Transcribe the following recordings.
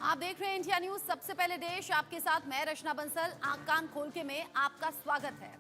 आप देख रहे हैं इंडिया न्यूज। सबसे पहले देश, आपके साथ मैं रचना बंसल। आंख कान खोल के में आपका स्वागत है।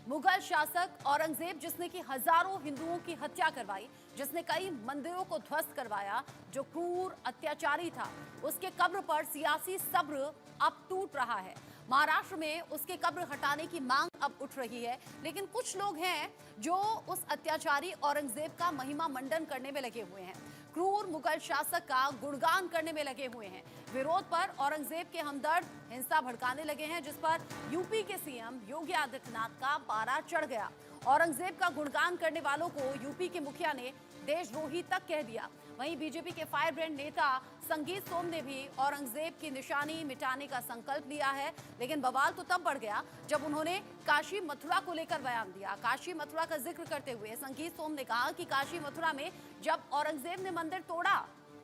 मुगल शासक औरंगजेब, जिसने की हजारों हिंदुओं की हत्या करवाई, जिसने कई मंदिरों को ध्वस्त करवाया, जो क्रूर अत्याचारी था, उसके कब्र पर सियासी सब्र अब टूट रहा है। महाराष्ट्र में उसके कब्र हटाने की मांग अब उठ रही है, लेकिन कुछ लोग हैं जो उस अत्याचारी औरंगजेब का महिमा मंडन करने में लगे हुए हैं, क्रूर मुगल शासक का गुणगान करने में लगे हुए हैं। विरोध पर औरंगजेब के हमदर्द हिंसा भड़काने लगे हैं, जिस पर यूपी के सीएम योगी आदित्यनाथ का पारा चढ़ गया। औरंगजेब का गुणगान करने वालों को यूपी के मुखिया ने देशद्रोही तक कह दिया। वहीं बीजेपी के फायर ब्रांड नेता संगीत सोम ने भी औरंगजेब की निशानी मिटाने का संकल्प लिया है, लेकिन बवाल तो तब बढ़ गया जब उन्होंने काशी मथुरा को लेकर बयान दिया। काशी मथुरा का जिक्र करते हुए संगीत सोम ने कहा कि काशी मथुरा में जब औरंगजेब ने मंदिर तोड़ा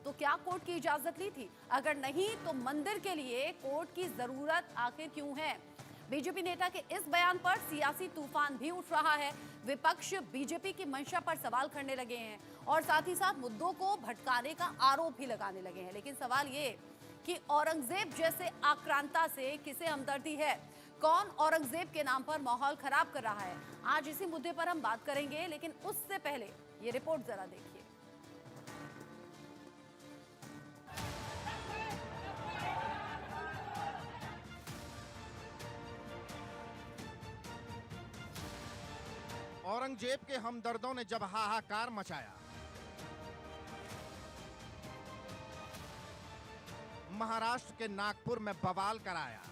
तो क्या कोर्ट की इजाजत ली थी? अगर नहीं तो मंदिर के लिए कोर्ट की जरूरत आखिर क्यों है? बीजेपी नेता के इस बयान पर सियासी तूफान भी उठ रहा है। विपक्ष बीजेपी की मंशा पर सवाल करने लगे हैं और साथ ही साथ मुद्दों को भटकाने का आरोप भी लगाने लगे हैं। लेकिन सवाल ये कि औरंगजेब जैसे आक्रांता से किसे हमदर्दी है? कौन औरंगजेब के नाम पर माहौल खराब कर रहा है? आज इसी मुद्दे पर हम बात करेंगे, लेकिन उससे पहले ये रिपोर्ट जरा देखिए। औरंगजेब के हमदर्दों ने जब हाहाकार मचाया, महाराष्ट्र के नागपुर में बवाल कराया,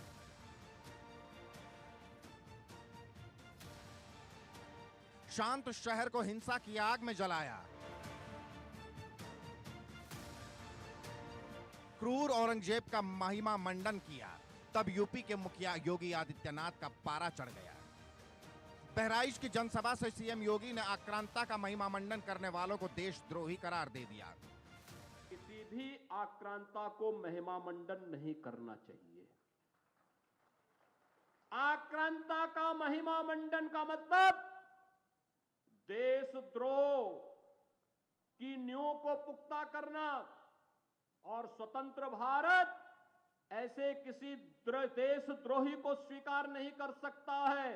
शांत शहर को हिंसा की आग में जलाया, क्रूर औरंगजेब का महिमा मंडन किया, तब यूपी के मुखिया योगी आदित्यनाथ का पारा चढ़ गया। बहराइच की जनसभा से सीएम योगी ने आक्रांता का महिमा मंडन करने वालों को देशद्रोही करार दे दिया। किसी भी आक्रांता को महिमा मंडन नहीं करना चाहिए। आक्रांता का महिमा मंडन का मतलब देशद्रोह की नींव को पुख्ता करना, और स्वतंत्र भारत ऐसे किसी देशद्रोही को स्वीकार नहीं कर सकता है।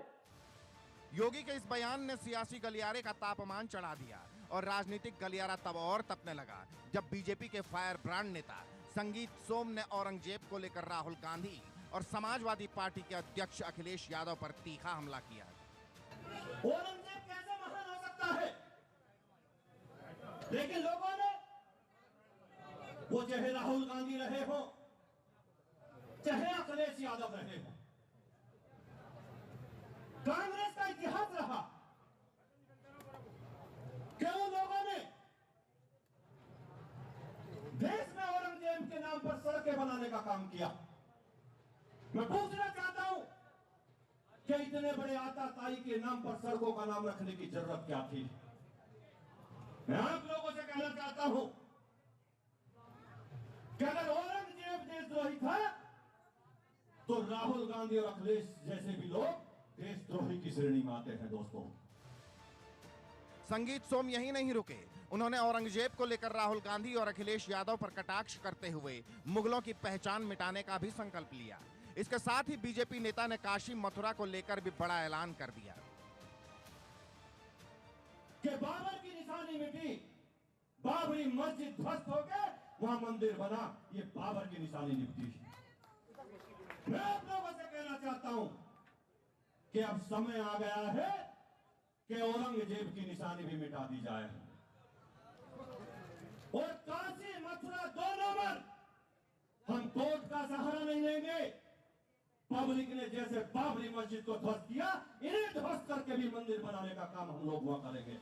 योगी के इस बयान ने सियासी गलियारे का तापमान चढ़ा दिया और राजनीतिक गलियारा तब और तपने लगा जब बीजेपी के फायर ब्रांड नेता संगीत सोम ने औरंगजेब को लेकर राहुल गांधी और समाजवादी पार्टी के अध्यक्ष अखिलेश यादव पर तीखा हमला किया। औरंगजेब कैसे महान हो सकता है? लेकिन लोगों ने, वो चाहे राहुल गांधी रहे हो, चाहे अखिलेश यादव रहे हो, कांग्रेस का इतिहास रहा, क्यों लोगों ने देश में औरंगजेब के नाम पर सड़कें बनाने का काम किया? मैं पूछना चाहता हूं कि इतने बड़े आताताई के नाम पर सड़कों का नाम रखने की जरूरत क्या थी? मैं आप लोगों से कहना चाहता हूं कि अगर औरंगजेब देशद्रोही था तो राहुल गांधी और अखिलेश जैसे भी लोग देशद्रोही की श्रेणी में आते हैं। दोस्तों, संगीत सोम यही नहीं रुके, उन्होंने औरंगजेब को लेकर राहुल गांधी और अखिलेश यादव पर कटाक्ष करते हुए मुगलों की पहचान मिटाने का भी संकल्प लिया। इसके साथ ही बीजेपी नेता ने काशी मथुरा को लेकर भी बड़ा ऐलान कर दिया कि बाबर की निशानी मिटी, बाबरी मस्जिद ध्वस्त हो गए, वहां मंदिर बना, ये बाबर की निशानी निपटी। मैं आप लोगों से कहना चाहता हूं कि अब समय आ गया है कि औरंगजेब की निशानी भी मिटा दी जाए और काशी मथुरा दोनों पर हम कोर्ट का सहारा नहीं लेंगे। पब्लिक ने जैसे बाबरी मस्जिद को ध्वस्त किया, इन्हें ध्वस्त करके भी मंदिर बनाने का काम हम लोग वहां करेंगे।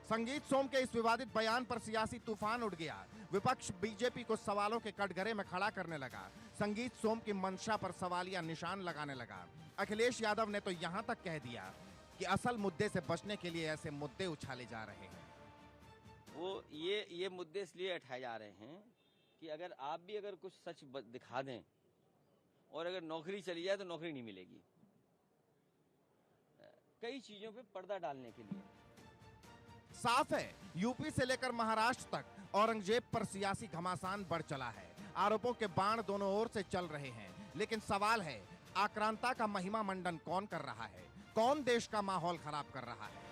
संगीत सोम के इस विवादित बयान पर सियासी तूफान उठ गया। विपक्ष बीजेपी को सवालों के कटघरे में खड़ा करने लगा। संगीत सोम की मंशा पर सवालिया निशान लगाने लगा। अखिलेश यादव ने तो यहां तक कह दिया कि असल मुद्दे से बचने के लिए ऐसे मुद्दे उछाले जा रहे हैं। वो ये मुद्दे इसलिए उठाए जा रहे हैं कि अगर आप भी अगर कुछ सच दिखा दें और अगर नौकरी चली जाए तो नौकरी नहीं मिलेगी। कई चीजों पे पर्दा डालने के लिए। साफ है, यूपी से लेकर महाराष्ट्र तक औरंगजेब पर सियासी घमासान बढ़ चला है। आरोपों के बाण दोनों ओर से चल रहे हैं, लेकिन सवाल है आक्रांता का महिमा मंडन कौन कर रहा है? कौन देश का माहौल खराब कर रहा है?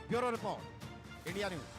Bureau report, India news.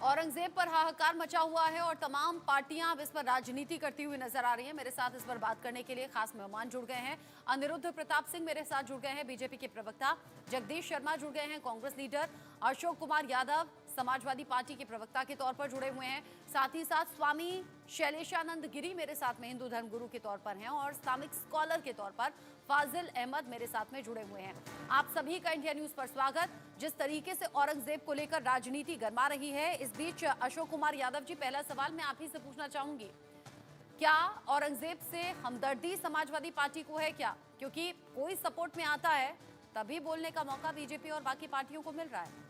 Aurangzeb पर हाहाकार मचा हुआ है और तमाम पार्टियां अब इस पर राजनीति करती हुई नजर आ रही हैं। मेरे साथ इस पर बात करने के लिए खास मेहमान जुड़ गए हैं। अनिरुद्ध प्रताप सिंह मेरे साथ जुड़ गए हैं, बीजेपी के प्रवक्ता। जगदीश शर्मा जुड़ गए हैं, कांग्रेस लीडर। अशोक कुमार यादव समाजवादी पार्टी के प्रवक्ता के तौर पर जुड़े हुए हैं। साथ ही साथ स्वामी शैलेशानंद गिरी मेरे साथ में हिंदू धर्म गुरु के तौर पर हैं और इस्लामिक स्कॉलर के तौर पर फाजिल अहमद मेरे साथ में जुड़े हुए हैं। आप सभी का इंडिया न्यूज पर स्वागत। जिस तरीके से औरंगजेब को लेकर राजनीति गरमा रही है, इस बीच अशोक कुमार यादव जी, पहला सवाल मैं आप ही से पूछना चाहूंगी, क्या औरंगजेब से हमदर्दी समाजवादी पार्टी को है क्या? क्योंकि कोई सपोर्ट में आता है तभी बोलने का मौका बीजेपी और बाकी पार्टियों को मिल रहा है।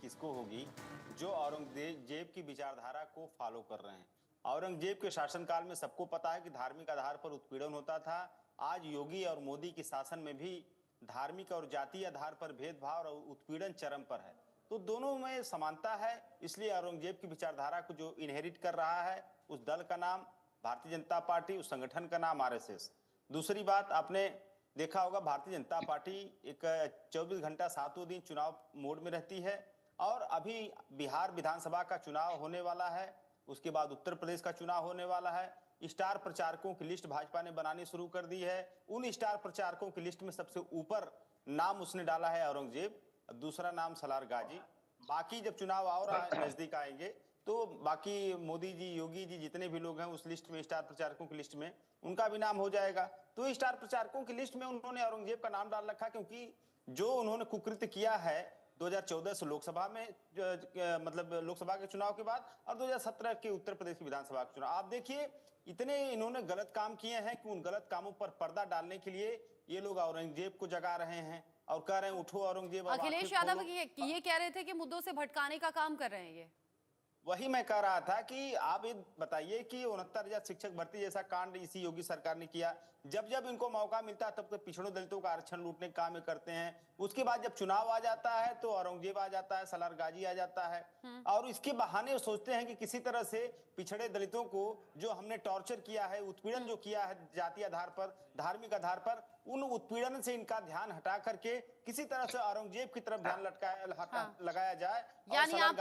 किसको होगी जो औरंगजेब की विचारधारा को फॉलो कर रहे हैं। औरंगजेब के शासनकाल में सबको पता है कि धार्मिक आधार पर उत्पीड़न होता था। आज योगी और मोदी के शासन में भी धार्मिक और जातीय आधार पर भेदभाव और उत्पीड़न चरम पर है। तो दोनों में समानता है, इसलिए औरंगजेब की विचारधारा को जो इनहेरिट कर रहा है, उस दल का नाम भारतीय जनता पार्टी, उस संगठन का नाम आरएसएस। दूसरी बात, आपने देखा होगा भारतीय जनता पार्टी एक 24 घंटा 7 दिन चुनाव मोड में रहती है और अभी बिहार विधानसभा का चुनाव होने वाला है, उसके बाद उत्तर प्रदेश का चुनाव होने वाला है। स्टार प्रचारकों की लिस्ट भाजपा ने बनानी शुरू कर दी है। उन स्टार प्रचारकों की लिस्ट में सबसे ऊपर नाम उसने डाला है औरंगजेब, दूसरा नाम सलार गाजी। बाकी जब चुनाव और नजदीक आएंगे तो बाकी मोदी जी, योगी जी, जितने भी लोग हैं उस लिस्ट में, स्टार प्रचारकों की लिस्ट में उनका भी नाम हो जाएगा। तो स्टार प्रचारकों की लिस्ट में उन्होंने औरंगजेब का नाम डाल रखा, क्योंकि जो उन्होंने कुकृत्य किया है 2014 से लोकसभा में, मतलब लोकसभा के चुनाव के बाद, और 2017 के उत्तर प्रदेश की विधानसभा के चुनाव, आप देखिए इतने इन्होंने गलत काम किए हैं कि उन गलत कामों पर पर्दा डालने के लिए ये लोग औरंगजेब को जगा रहे हैं और कह रहे हैं उठो औरंगजेब। अखिलेश यादव ये कह रहे थे कि मुद्दों से भटकाने का काम कर रहे हैं ये। वही मैं कह रहा था कि आप ये बताइए कि 69,000 शिक्षक भर्ती जैसा कांड इसी योगी सरकार ने किया। जब जब इनको मौका मिलता है तब तक पिछड़ों दलितों का आरक्षण लूटने का काम करते हैं। उसके बाद जब चुनाव आ जाता है तो औरंगजेब आ जाता है, सलार गाजी आ जाता है, और इसके बहाने सोचते हैं कि किसी तरह से पिछड़े दलितों को जो हमने टॉर्चर किया है, उत्पीड़न जो किया है जातीय आधार पर, धार्मिक आधार पर, उन उत्पीड़न से इनका ध्यान हटा करके किसी तरह से औरंगजेब की तरफ ध्यान लगाया जाए। यानी आप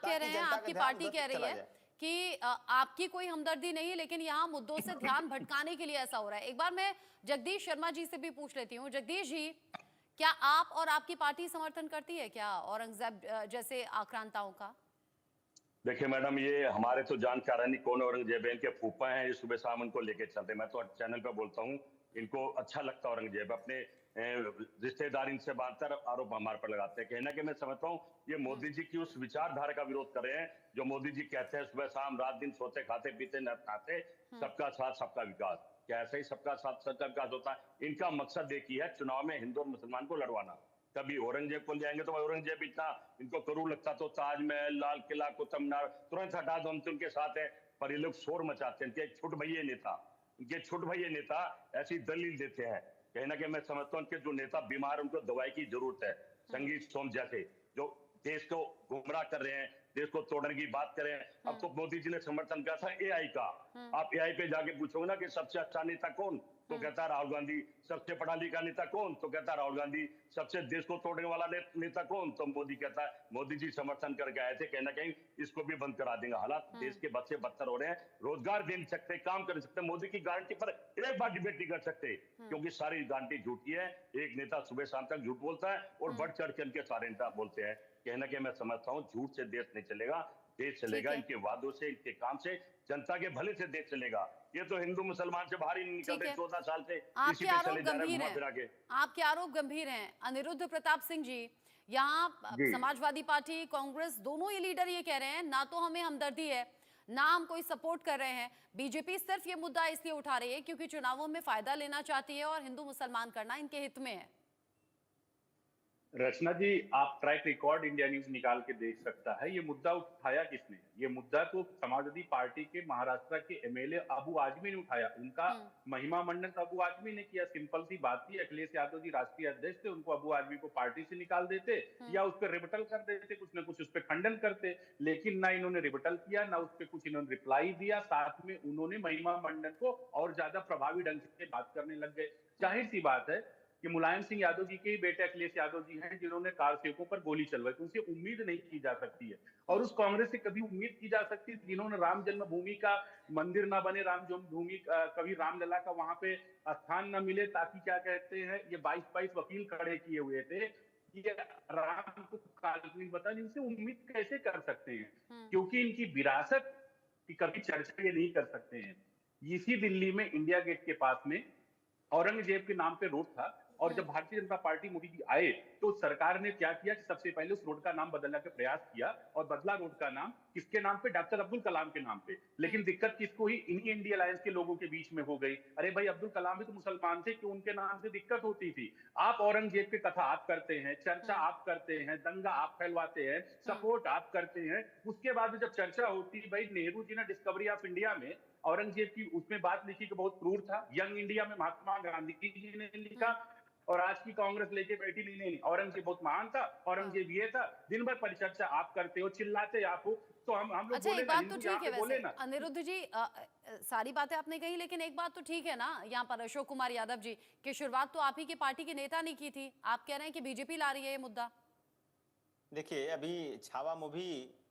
कह रहे हैं, आपकी पार्टी कह रही है कि आपकी कोई हमदर्दी नहीं है, लेकिन यहाँ मुद्दों से ध्यान भटकाने के लिए ऐसा हो रहा है। एक बार मैं जगदीश शर्मा जी से भी पूछ लेती हूँ। जगदीश जी, क्या आप और आपकी पार्टी समर्थन करती है क्या औरंगजेब जैसे आक्रांताओं का? देखिए मैडम, ये हमारे तो जानकार नहीं कौन औरंगजेब है, इनके फूफा हैं, ये सुबह शाम उनको लेके चलते। मैं तो चैनल पे बोलता हूँ, इनको अच्छा लगता है औरंगजेब, अपने रिश्तेदार इनसे बांधकर आरोप हमारे पर लगाते हैं। कहना कि मैं समझता हूँ ये मोदी जी की उस विचारधारा का विरोध कर रहे हैं जो मोदी जी कहते हैं सुबह शाम रात दिन, सोते खाते पीते न खाते, सबका साथ सबका विकास। क्या ऐसा ही सबका साथ सबका विकास होता है? इनका मकसद एक ही है, चुनाव में हिंदू और मुसलमान को लड़वाना। कभी औरंगजेब को ले आएंगे तो औरंगजेब इतना इनको करूर लगता तो ताजमहल, लाल किला, कुतुब मीनार तुरंत हटा दो, हम तो उनके साथ है। पर ये लोग शोर मचाते हैं। इनके छोट भैया नेता ऐसी दलील देते हैं। कहना कि मैं समझता हूँ कि जो नेता बीमार, उनको दवाई की जरूरत है। संगीत सोम जैसे जो देश को गुमराह कर रहे हैं, देश को तोड़ने की बात कर रहे हैं। अब तो मोदी जी ने समर्थन किया था एआई का। आप एआई पे जाके पूछोगे ना कि सबसे अच्छा नेता कौन, तो कहता है राहुल गांधी। सबसे पढ़ा लिखा नेता कौन, तो कहता है राहुल गांधी। सबसे देश को तोड़ने वाला नेता कौन, तो मोदी कहता है। मोदी जी समर्थन करके आए थे, कहना कहीं इसको भी बंद करा देंगे। हालात देश के बच्चे बदतर हो रहे हैं, रोजगार दे नहीं सकते, काम कर सकते। मोदी की गारंटी पर एक बार डिबेट नहीं कर सकते, क्योंकि सारी गारंटी झूठी है। एक नेता सुबह शाम तक झूठ बोलता है और बढ़ चढ़ के इनके सारे नेता बोलते हैं। कहना कि मैं समझता हूँ झूठ से देश नहीं चलेगा, देश चलेगा इनके वादों से, इनके काम से, जनता के भले से देश चलेगा। ये तो हिंदू मुसलमान से बाहर ही नहीं निकल रहे 14 साल से, इसी पे चले जा रहे हैं। आपके आरोप गंभीर हैं। अनिरुद्ध प्रताप सिंह जी, यहाँ समाजवादी पार्टी, कांग्रेस, दोनों ही लीडर ये कह रहे हैं ना तो हमें हमदर्दी है, ना हम कोई सपोर्ट कर रहे हैं। बीजेपी सिर्फ ये मुद्दा इसलिए उठा रही है क्योंकि चुनावों में फायदा लेना चाहती है और हिंदू मुसलमान करना इनके हित में है। रचना जी, आप ट्रैक रिकॉर्ड इंडिया न्यूज निकाल के देख सकता है। ये मुद्दा उठाया किसने? ये मुद्दा तो समाजवादी पार्टी के महाराष्ट्र के एमएलए अबू आजमी ने उठाया। उनका महिमा मंडन तो अबू आजमी ने किया। सिंपल सी बात थी, अखिलेश यादव जी राष्ट्रीय अध्यक्ष थे, उनको अबू आजमी को पार्टी से निकाल देते या उस पर रिबटल कर देते, कुछ ना कुछ उस पर खंडन करते। लेकिन ना इन्होंने रिबटल किया, ना उस पर कुछ इन्होंने रिप्लाई दिया। साथ में उन्होंने महिमा मंडन को और ज्यादा प्रभावी ढंग से बात करने लग गए। जाहिर सी बात है कि मुलायम सिंह यादव जी के ही बेटे अखिलेश यादव जी हैं जिन्होंने कार सेवकों पर गोली चलवाई, तो उनसे उम्मीद नहीं की जा सकती है। और उस कांग्रेस से कभी उम्मीद की जा सकती है जिन्होंने राम जन्मभूमि का मंदिर ना बने, राम जन्मभूमि कभी रामलला का वहां पे स्थान न मिले, ताकि क्या कहते हैं ये 22 वकील खड़े किए हुए थे, ये राम को काल्पनिक बता, इनसे उम्मीद कैसे कर सकते हैं? क्योंकि इनकी विरासत की कभी चर्चा ये नहीं कर सकते हैं। इसी दिल्ली में इंडिया गेट के पास में औरंगजेब के नाम पे रोड था, और जब भारतीय जनता पार्टी मोदी जी आए तो सरकार ने क्या किया कि सबसे पहले उस रोड का नाम बदलने का प्रयास किया, और बदला रोड का नाम किसके नाम पे? डॉक्टर अब्दुल कलाम के नाम पे। लेकिन दिक्कत किसको हुई? इन्हीं इंडिया अलायंस के लोगों के बीच में हो गई। अरे भाई, अब्दुल कलाम भी तो मुसलमान थे, क्यों उनके नाम से दिक्कत होती थी? आप औरंगजेब की कथा आप करते हैं, चर्चा आप करते हैं, दंगा आप फैलवाते हैं, सपोर्ट आप करते हैं। उसके बाद जब चर्चा होती, भाई नेहरू जी ने डिस्कवरी ऑफ इंडिया में औरंगजेब की उसमें बात लिखी कि बहुत क्रूर था। यंग इंडिया में महात्मा गांधी जी ने लिखा, और आज की कांग्रेस लेके बैठी नहीं, औरंगजेब बहुत महान था, औरंगजेब ये था। दिन भर परिचर्चा आप करते हो, चिल्लाते आप हो, तो हम लोग अच्छा, बोले एक ना, बात तो हिंदू ठीक है बोले वैसे ना। अनिरुद्ध जी, सारी बातें आपने कही, लेकिन एक बात तो ठीक है ना, यहाँ पर अशोक कुमार यादव जी की शुरुआत तो आप ही के पार्टी के नेता ने की थी। आप कह रहे हैं कि बीजेपी ला रही है ये मुद्दा। देखिए, अभी छावा मूवी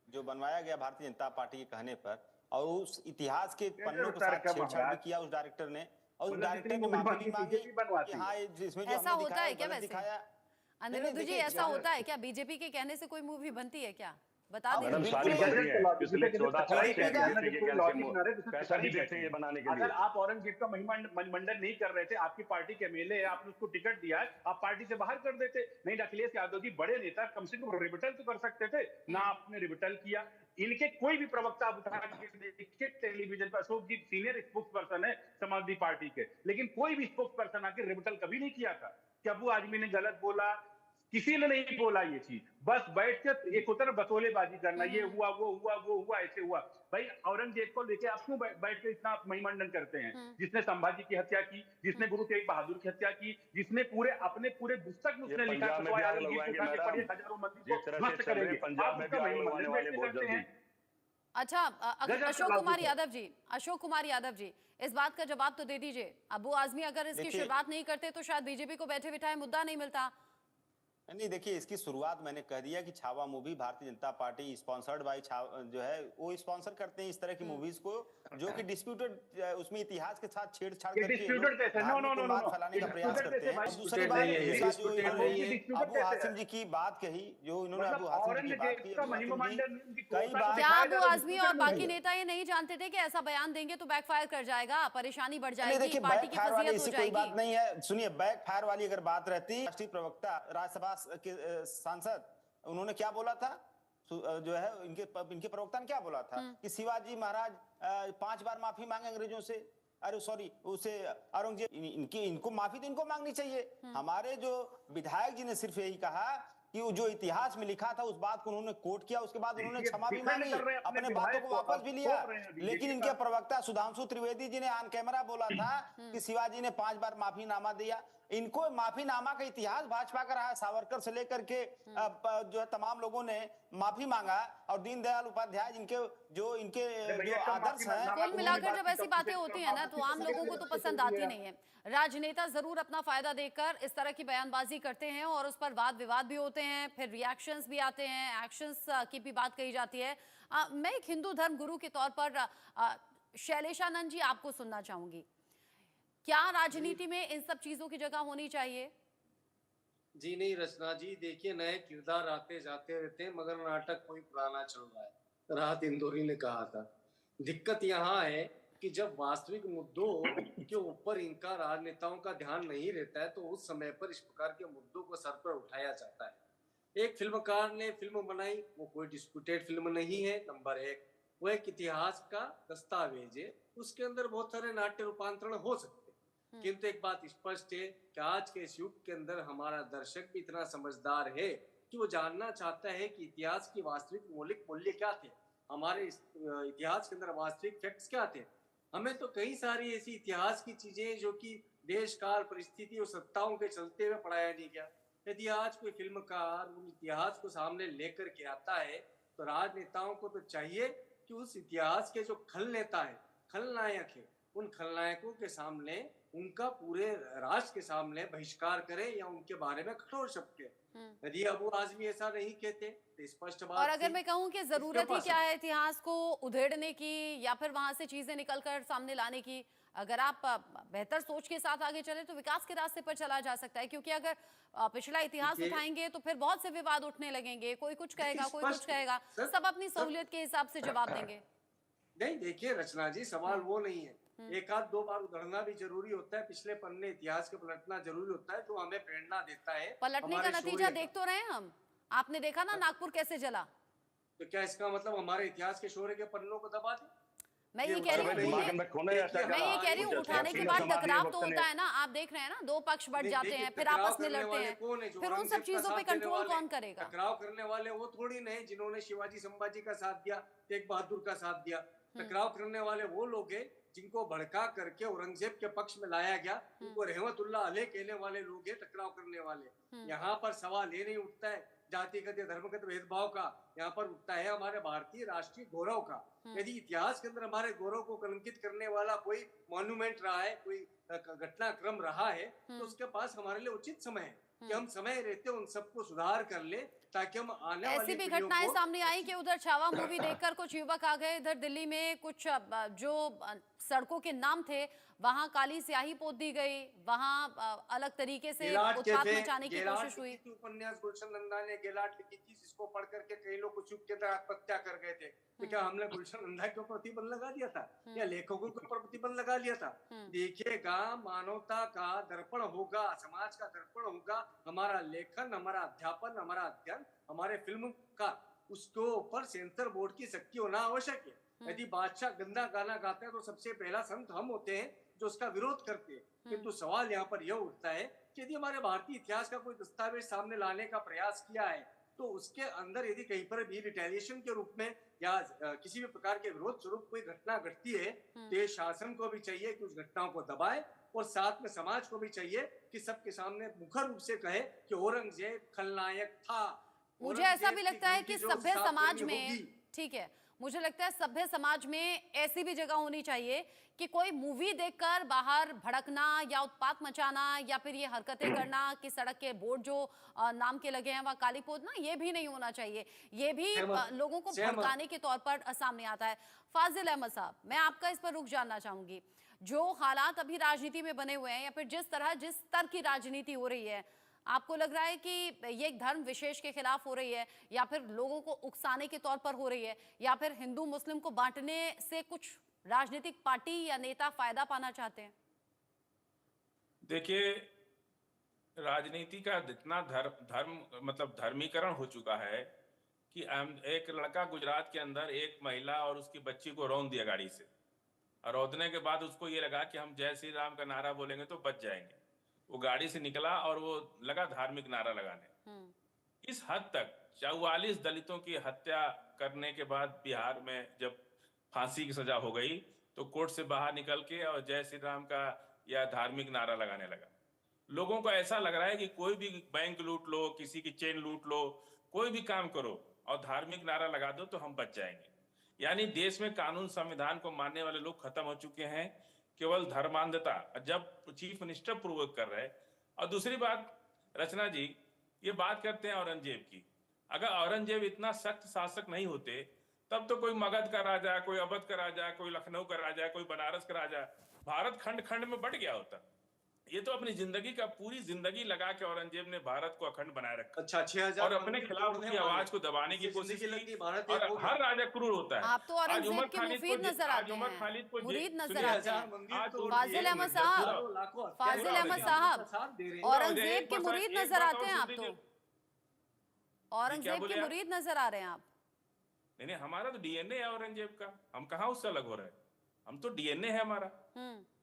जो बनवाया गया भारतीय जनता पार्टी के कहने पर, और उस इतिहास के पन्नों के साथ छेड़छाड़ भी किया उस डायरेक्टर ने, और उस डायरेक्टर ने माफी भी मांगी कि हाँ, इसमें जो ऐसा हमने होता है क्या दिखाया वैसे? दिखाया। अनिरुद्ध जी, ऐसा होता है क्या? बीजेपी के कहने से कोई मूवी बनती है क्या? बता मैडम दीजिए। सारी बनती है, पिछले 14 साल से बीजेपी के पैसा भी देते हैं ये बनाने के लिए। अगर आप औरंगजेब का महिमा मंडन नहीं कर रहे थे, आपकी पार्टी के एमएलए है, आपने उसको टिकट दिया है, आप पार्टी से बाहर कर देते। नहीं, अखिलेश यादव जी बड़े नेता, कम से कम रिबटल तो कर सकते थे ना, आपने रिबटल किया। इनके कोई भी प्रवक्ता उठा के टेलीविजन पर, अशोक जी सीनियर स्पोक्स पर्सन है समाजवादी पार्टी के, लेकिन कोई भी स्पोक्स पर्सन आके रिबटल कभी नहीं किया था कि अबू आजमी ने गलत बोला। किसी ने नहीं बोला ये चीज, बस बैठ के एक होता है बतौलेबाजी करना, ये हुआ, वो हुआ, वो हुआ, ऐसे हुआ। भाई, औरंगजेब को लेके आप क्यों बैठ के इतना महिमंडन करते हैं? जिसने संभाजी की हत्या की, जिसने गुरु तेग बहादुर की हत्या की, जिसने अपने पूरे पुस्तक में उसने लिखा हजारों मंदिर को ध्वस्त करेंगे, पंजाब में भी आग लगवाने वाले बहुत जल्दी। अच्छा, अशोक कुमार यादव जी, अशोक कुमार यादव जी, इस बात का जवाब तो दे दीजिए। अबू आजमी अगर इसकी शुरुआत नहीं करते तो शायद बीजेपी को बैठे बिठाए मुद्दा नहीं मिलता। नहीं, देखिए, इसकी शुरुआत मैंने कह दिया कि Chhaava movie Bharatiya Janata party sponsored by जो है वो स्पॉन्सर करते हैं इस तरह की मूवीज को, जो कि डिस्प्यूटेड, उसमें इतिहास के साथ छेड़छाड़ करके फैलाने का प्रयास करते हैं। दूसरी बात, अबू हासिम जी की बात कही, जो इन्होंने अबू हासिम जी की बात की, कई बार क्या अबू आजमी और बाकी नेता ये नहीं जानते थे कि ऐसा बयान देंगे तो बैकफायर कर जाएगा, परेशानी बढ़ जाएगी, पार्टी की फजीहत हो जाएगी? बात नहीं है। सुनिए, बैकफायर वाली अगर बात रहती, राष्ट्रीय प्रवक्ता राज्यसभा के सांसद, उन्होंने क्या बोला था? जो है इनके प्रवक्ता ने क्या बोला था कि शिवाजी महाराज 5 बार माफी मांगे अंग्रेजों से। अरे सॉरी, उसे औरंगजेब, इनको माफी तो इनको मांगनी चाहिए। हमारे जो विधायक जी ने सिर्फ यही कहा कि जो इतिहास में लिखा था उस बात को उन्होंने कोट किया, उसके बाद उन्होंने क्षमा भी मांगी, अपने बातों को वापस भी लिया। लेकिन इनके प्रवक्ता सुधांशु त्रिवेदी जी ने ऑन कैमरा बोला था कि शिवाजी ने 5 बार माफीनामा दिया। इनको माफीनामा का इतिहास भाजपा का रहा है, सावरकर से लेकर के जो है तमाम लोगों ने माफी मांगा, और दीनदयाल उपाध्याय इनके जो आदर्श हैं। कुल मिलाकर जब ऐसी बातें होती है ना तो आम लोगों को तो पसंद आती नहीं है। राजनेता जरूर अपना फायदा देखकर इस तरह की बयानबाजी करते हैं और उस पर वाद विवाद भी होते हैं, फिर रिएक्शंस भी आते हैं, एक्शंस की भी बात कही जाती है। मैं एक हिंदू धर्म गुरु के तौर पर शैलेशानंद जी आपको सुनना चाहूंगी, क्या राजनीति में इन सब चीजों की जगह होनी चाहिए? जी नहीं रचना जी, देखिए, नए किरदार आते जाते रहते हैं, मगर नाटक कोई पुराना चल रहा है। राहत इंदौरी ने कहा था, दिक्कत यहाँ है कि जब वास्तविक मुद्दों के ऊपर इनका राजनेताओं का ध्यान नहीं रहता है तो उस समय पर इस प्रकार के मुद्दों को सर पर उठाया जाता है। एक फिल्मकार ने फिल्म बनाई, वो कोई डिस्प्यूटेड फिल्म नहीं है, नंबर 1। वो एक इतिहास का दस्तावेज है, उसके अंदर बहुत सारे नाट्य रूपांतरण हो सकते हैं। किंतु एक बात स्पष्ट है कि आज के इस युग के अंदर हमारा दर्शक भी इतना समझदार है कि वो जानना चाहता है कि इतिहास की वास्तविक मौलिक मूल्य क्या थे, हमारे इतिहास के अंदर वास्तविक फैक्ट्स क्या थे। हमें तो कई सारी ऐसी इतिहास की चीजें जो कि देश काल परिस्थिति और सत्ताओं के चलते हुए पढ़ाया नहीं गया। यदि आज कोई फिल्मकार उन इतिहास को सामने लेकर के आता है तो राजनेताओं को तो चाहिए कि उस इतिहास के जो खल नेता है, खलनायक है, उन खलनायकों के सामने उनका पूरे राष्ट्र के सामने बहिष्कार करे या उनके बारे में कठोर शब्द कहे। यदि अबू आजमी ऐसा नहीं कहते तो स्पष्ट बात। और अगर मैं कहूं कि जरूरत ही क्या है इतिहास को उधेड़ने की या फिर वहां से चीजें निकलकर सामने लाने की, अगर आप बेहतर सोच के साथ आगे चले तो विकास के रास्ते पर चला जा सकता है। क्योंकि अगर पिछला इतिहास उठाएंगे तो फिर बहुत से विवाद उठने लगेंगे, कोई कुछ कहेगा, कोई कुछ कहेगा, सब अपनी सहूलियत के हिसाब से जवाब देंगे। नहीं देखिए रचना जी, सवाल वो नहीं है, एक आध दो बार उधरना भी जरूरी होता है, पिछले पन्ने इतिहास के पलटना जरूरी होता है, जो हमें प्रेरणा देता है। पलटने का नतीजा देख तो रहे हैं हम, आपने देखा ना नागपुर कैसे जला। तो क्या इसका मतलब हमारे इतिहास के शौर्य के पन्नों को दबा दे? मैं ये कह रही हूँ उठाने के बाद टकराव तो होता है ना, आप देख रहे हैं ना, दो पक्ष बढ़ जाते हैं, फिर आपस में लड़ते हैं, फिर उन सब चीजों पे कंट्रोल कौन करेगा? टकराव करने वाले वो थोड़ी नहीं जिन्होंने शिवाजी संभाजी का साथ दिया, तेग बहादुर का साथ दिया। टकराव करने वाले वो लोग हैं जिनको भड़का करके औरंगजेब के पक्ष में लाया गया, उनको रहमतुल्लाह अलैह कहने वाले लोग हैं टकराव करने वाले। यहाँ पर सवाल ये नहीं उठता है जातिगत या धर्मगत भेदभाव का, यहाँ पर उठता है हमारे भारतीय राष्ट्रीय गौरव का। यदि इतिहास के अंदर हमारे गौरव को कलंकित करने वाला कोई मॉन्यूमेंट रहा है, कोई घटनाक्रम रहा है, तो उसके पास हमारे लिए उचित समय है कि हम समय रहते उन सबको सुधार कर ले, ताकि हम आने वाली ऐसी भी घटनाएं सामने आई कि उधर छावा मूवी देखकर कुछ युवक आ गए, इधर दिल्ली में कुछ जो सड़कों के नाम थे वहां काली स्याही पोत दी गई, वहां अलग तरीके से उत्पात मचाने की कोशिश हुई। उपन्यास गुलशन नंदा ने गेलाट लिखी थी, जिसको पढ़ करके कई लोग कुछ के अंदर आत्महत्या कर गए थे। तो क्या हमने गुलशन नंदा के ऊपर प्रतिबंध लगा दिया था या लेखकों के ऊपर प्रतिबंध लगा लिया था? देखिएगा, मानवता का दर्पण होगा, समाज का दर्पण होगा हमारा लेखन, हमारा अध्यापन, हमारा अध्ययन, हमारे फिल्म का, उसके ऊपर सेंसर बोर्ड की शक्ति होना आवश्यक है। यदि बादशाह गंदा गाना गाता है तो सबसे पहला संत हम होते हैं जो उसका विरोध करते हैं। किंतु सवाल यहाँ पर यह उठता है कि यदि हमारे भारतीय इतिहास का कोई दस्तावेज सामने लाने का प्रयास किया है तो उसके अंदर यदि कहीं पर भी रिटेलिएशन के रूप में या किसी भी प्रकार के विरोध स्वरूप कोई घटना घटती है तो ये शासन को भी चाहिए कि उस घटनाओं को दबाए, और साथ में समाज को भी चाहिए कि सबके सामने मुखर रूप से कहे कि औरंगजेब खलनायक था। मुझे ऐसा भी लगता है कि सभ्य समाज में, ठीक है, मुझे लगता है सभ्य समाज में ऐसी भी जगह होनी चाहिए कि कोई मूवी देखकर बाहर भड़कना या उत्पात मचाना या फिर ये हरकतें करना कि सड़क के बोर्ड जो नाम के लगे हैं वह काली पोतना, ये भी नहीं होना चाहिए। ये भी लोगों को भड़काने के तौर पर सामने आता है। फाजिल अहमद साहब, मैं आपका इस पर रुख जानना चाहूंगी। जो हालात अभी राजनीति में बने हुए हैं या फिर जिस स्तर की राजनीति हो रही है, आपको लग रहा है कि ये एक धर्म विशेष के खिलाफ हो रही है या फिर लोगों को उकसाने के तौर पर हो रही है, या फिर हिंदू मुस्लिम को बांटने से कुछ राजनीतिक पार्टी या नेता फायदा पाना चाहते हैं? देखिए, राजनीति का जितना मतलब धर्मीकरण हो चुका है कि एक लड़का गुजरात के अंदर एक महिला और उसकी बच्ची को रौंद दिया गाड़ी से, और रौंदने के बाद उसको ये लगा कि हम जय श्री राम का नारा बोलेंगे तो बच जाएंगे। वो गाड़ी से निकला और वो लगा धार्मिक नारा लगाने। इस हद तक 44 दलितों की हत्या करने के बाद बिहार में जब फांसी की सजा हो गई तो कोर्ट से बाहर निकल के और जय श्री राम का या धार्मिक नारा लगाने लगा। लोगों को ऐसा लग रहा है कि कोई भी बैंक लूट लो, किसी की चेन लूट लो, कोई भी काम करो और धार्मिक नारा लगा दो तो हम बच जाएंगे। यानी देश में कानून संविधान को मानने वाले लोग खत्म हो चुके हैं, केवल धर्मांधता जब चीफ मिनिस्टर पूर्वक कर रहे। और दूसरी बात, रचना जी ये बात करते हैं औरंगजेब की, अगर औरंगजेब इतना सख्त शासक नहीं होते तब तो कोई मगध का राजा, कोई अवध का राजा, कोई लखनऊ का राजा, कोई बनारस का राजा, भारत खंड खंड में बट गया होता। ये तो अपनी जिंदगी का पूरी जिंदगी लगा के औरंगजेब ने भारत को अखंड बनाए रखा। अच्छा, 6000 और अपने खिलाफ उसकी आवाज को दबाने की कोशिश की। और हर राजा क्रूर होता है। आप तो औरंगजेब के मुफीद नजर आते हैं, मुरीद नजर आते हैं। फाजिल अहमद साहब, फाजिल अहमद साहब, औरंगजेब के मुरीद नजर आते हैं आप तो, औरंगजेब के मुरीद नजर आ रहे हैं आप। नहीं, हमारा तो डीएनए है औरंगजेब का, हम कहाँ उससे अलग हो रहे हैं, हम तो डीएनए है हमारा।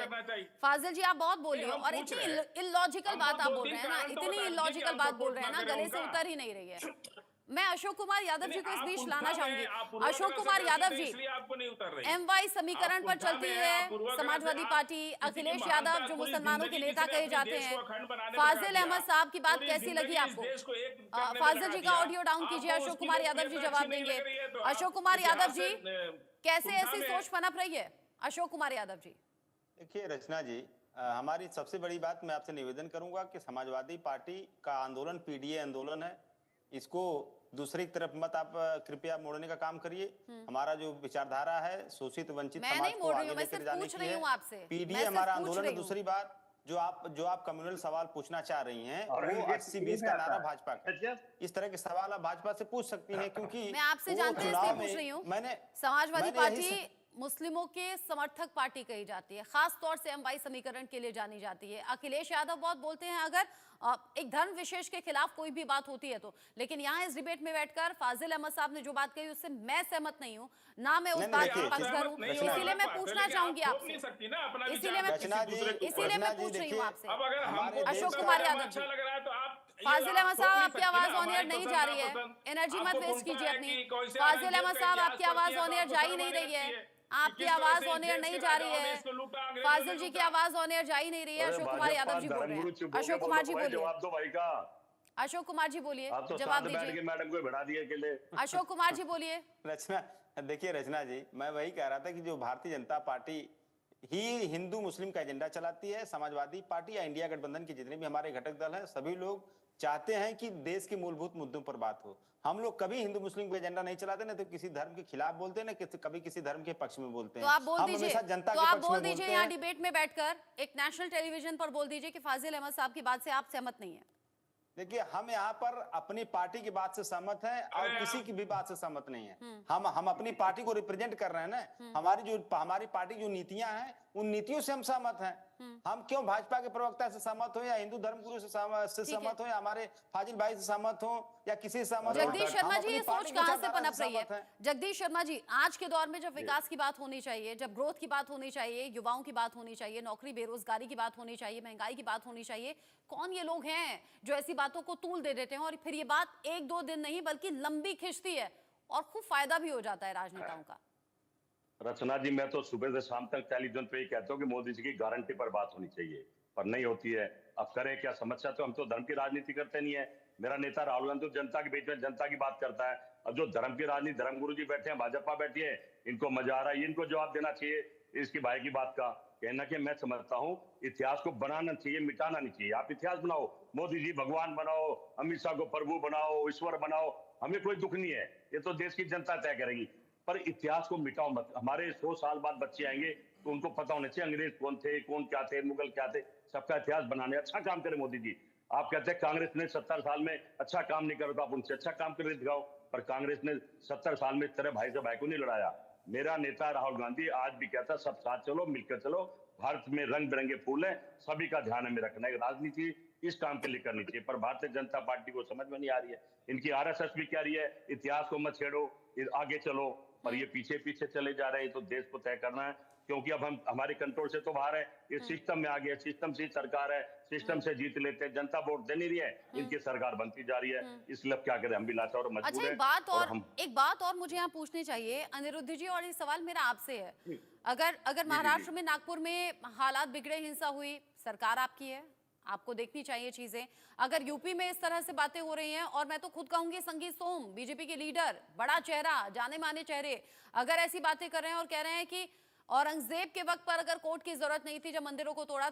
करना चाहिए। फाजिल जी आप बहुत बोल रहे हो हम और पूछ इतनी रहे हैं। इलॉजिकल हम बात आप दो बोल तीन रहे हैं ना, कारण तो इतनी बता दीजिए कि इलॉजिकल हम बात बोल सपोर्ट रहे हैं ना ना, करें गले से उनका। उतर ही नहीं रही है। मैं अशोक कुमार यादव जी को इस आप बीच उल्टा लाना में, चाहूंगी। आप पूर्वाग्रह अशोक से कुमार ग्रसित यादव हैं, जी, इसलिए आपको नहीं उतर रही। MY समीकरण आप पर उल्टा चलती में, है आप पूर्वाग्रह समाजवादी से, आप पार्टी, किसी की अखिलेश महानता यादव जो पूरी मुसलमानों के जिंदगी नेता जिसने कहे अपने जाते देश हैं। को अखंड बनाने में फाजिल लगा अहमद दिया, साहब की बात पूरी कैसी लगी जिंदगी इस आपको? देश को एक करने में फाजिल लगा जी का दिया। ऑडियो डाउन कीजिए, आपको अशोक उसकी कुमार यादव जी लोकप्रियता जवाब अच्छी नहीं देंगे। लग रही है, तो अशोक आप कुमार यादव इतिहास जी, से, कैसे उल्टा ऐसी में- सोच पनप रही है? अशोक कुमार यादव जी, देखिए रचना जी, हमारी सबसे बड़ी बात मैं आपसे निवेदन करूंगा कि समाजवादी पार्टी का आंदोलन पीडीए आंदोलन है, इसको दूसरी तरफ मत आप कृपया मोड़ने का काम करिए। हमारा जो विचारधारा है शोषित वंचित मैं समाज नहीं को मोड़ रही आगे हूं, मैं लेकर सिर्फ जाने पूछ की रही है। हूं आपसे। मैं पीडीए सिर्फ हमारा पूछ आंदोलन रही है। हूं। दूसरी बात जो आप कम्युनल सवाल पूछना चाह रही हैं वो औरंगजेब 80-20 का नारा भाजपा का, इस तरह के सवाल आप भाजपा से पूछ सकती हैं, क्योंकि मैं आपसे वो जानते हैं चुनाव इसलिए पूछ में रही हूँ। मैंने समाजवादी मैंने यही पार्टी मुस्लिमों के समर्थक पार्टी कही जाती है, खास तौर से MY समीकरण के लिए जानी जाती है। अखिलेश यादव बहुत बोलते हैं अगर एक धर्म विशेष के खिलाफ कोई भी बात होती है तो, लेकिन यहाँ इस डिबेट में बैठकर फाजिल अहमद साहब ने जो बात कही उससे मैं सहमत नहीं हूँ, ना मैं उस बात की पक्षधर हूँ, इसीलिए मैं पूछना चाहूंगी आपसे, इसीलिए मैं पूछ रही हूँ आपसे। अब अगर हमको अशोक कुमार यादव जी, अच्छा लग रहा है तो आप फाजिल अहमद साहब आपकी आवाज ऑन एयर नहीं जा रही है, एनर्जी मत वेस्ट कीजिए अपनी। फाजिल अहमद साहब आपकी आवाज ऑन एयर जा ही नहीं रही है, आपकी आवाज ऑन एयर नहीं जा रही है। फाजिल जी की आवाज ऑन एयर जा ही नहीं रही है। अशोक कुमार यादव जी बोल रहे हैं। अशोक कुमार जी बोलिए। जवाब दो भाई का। अशोक कुमार जी बोलिए, आप तो जवाब साथ बैठ के दीजिए। मैडम को बढ़ा दिए अकेले। अशोक कुमार जी बोलिए। रचना, देखिए रचना जी, मैं वही कह रहा था कि जो भारतीय जनता पार्टी ही हिंदू मुस्लिम का एजेंडा चलाती है, समाजवादी पार्टी या इंडिया गठबंधन के जितने भी हमारे घटक दल हैं सभी लोग चाहते हैं कि देश के मूलभूत मुद्दों पर बात हो। हम लोग कभी हिंदू मुस्लिम का एजेंडा नहीं चलाते, ना तो किसी धर्म के खिलाफ बोलते हैं, ना कभी किसी धर्म के पक्ष में बोलते हैं। तो आप बोल हम दीजिए, हमेशा जनता तो के आप पक्ष बोल में दीजिए बोलते यहाँ हैं। डिबेट में बैठकर एक नेशनल टेलीविजन पर बोल दीजिए कि फाजिल अहमद साहब की बात से आप सहमत नहीं है। देखिए हम यहाँ पर अपनी पार्टी की बात से सहमत हैं और किसी की भी बात से सहमत नहीं है। हम अपनी पार्टी को रिप्रेजेंट कर रहे हैं ना। हमारी पार्टी जो नीतियां हैं उन नीतियों से हम सहमत हैं। हम क्यों भाजपा के प्रवक्ता से सहमत हो या हिंदू धर्मगुरु से सहमत हो या हमारे फाजिल भाई से सहमत हो या किसी से सहमत हो। जगदीश शर्मा जी, ये सोच कहां से पनप रही है? है? जगदीश शर्मा जी, आज के दौर में जब विकास की बात होनी चाहिए, जब ग्रोथ की बात होनी चाहिए, युवाओं की बात होनी चाहिए, नौकरी बेरोजगारी की बात होनी चाहिए, महंगाई की बात होनी चाहिए, कौन ये लोग हैं जो ऐसी बातों को तूल दे देते हैं और फिर ये बात 1-2 दिन नहीं बल्कि लंबी खिंचती है और खूब फायदा भी हो जाता है राजनेताओं का? रचना जी, मैं तो सुबह से शाम तक टेलीविजन पे ही कहता हूँ कि मोदी जी की गारंटी पर बात होनी चाहिए, पर नहीं होती है। अब करें क्या? समस्या तो हम तो धर्म की राजनीति करते नहीं है। मेरा नेता राहुल गांधी तो जनता के बीच में जनता की बात करता है। अब जो धर्म की राजनीति, धर्मगुरु जी बैठे हैं, भाजपा बैठी है, इनको मजा आ रहा है, इनको जवाब देना चाहिए इसकी भाई की बात का। कहना कि मैं समझता हूँ इतिहास को बनाना चाहिए, मिटाना नहीं चाहिए। आप इतिहास बनाओ, मोदी जी भगवान बनाओ, अमित शाह को प्रभु बनाओ, ईश्वर बनाओ, हमें कोई दुख नहीं है, ये तो देश की जनता तय करेगी। पर इतिहास को मिटाओ मत। हमारे 100 साल बाद बच्चे आएंगे तो उनको पता होना चाहिए अंग्रेज कौन थे, कौन क्या थे, मुगल क्या थे। सबका इतिहास बनाने अच्छा काम करे मोदी जी। आप कहते हैं कांग्रेस ने 70 साल में अच्छा काम नहीं करा तो आप उनसे अच्छा काम करके दिखाओ। पर कांग्रेस ने 70 साल में तेरे भाई से भाई को नहीं लड़ाया। मेरा नेता राहुल गांधी आज भी कहता सब साथ चलो, मिलकर चलो, भारत में रंग बिरंगे फूल हैं, सभी का ध्यान हमें रखना है। राजनीति इस काम के लिए करनी चाहिए, पर भारतीय जनता पार्टी को समझ में नहीं आ रही है। इनकी RSS भी कह रही है इतिहास को मत छेड़ो, आगे चलो, पर ये पीछे पीछे चले जा रहे हैं। तो देश को तय करना है, क्योंकि अब हम हमारे कंट्रोल से तो बाहर है, ये सिस्टम में आ गया, सिस्टम से सरकार है, सिस्टम से जीत लेते हैं, जनता वोट दे नहीं रही है, इनकी सरकार बनती जा रही है। इसलिए क्या करें, हम भी लाचार और मजबूर अच्छा, हैं। एक बात और मुझे यहाँ पूछनी चाहिए अनिरुद्ध जी, और ये सवाल मेरा आपसे है। अगर महाराष्ट्र में, नागपुर में हालात बिगड़े, हिंसा हुई, सरकार आपकी है, आपको देखनी चाहिए चीजें। अगर यूपी में इस तरह से बातें हो रही हैं, और मैं तो खुद कहूंगी संगीत सोम, बीजेपी के लीडर, बड़ा चेहरा, जाने माने चेहरे, अगर ऐसी बातें कर रहे हैं और कह रहे हैं कि औरंगजेब के वक्त पर अगर कोर्ट की जरूरत नहीं थी जब मंदिरों को तोड़ा,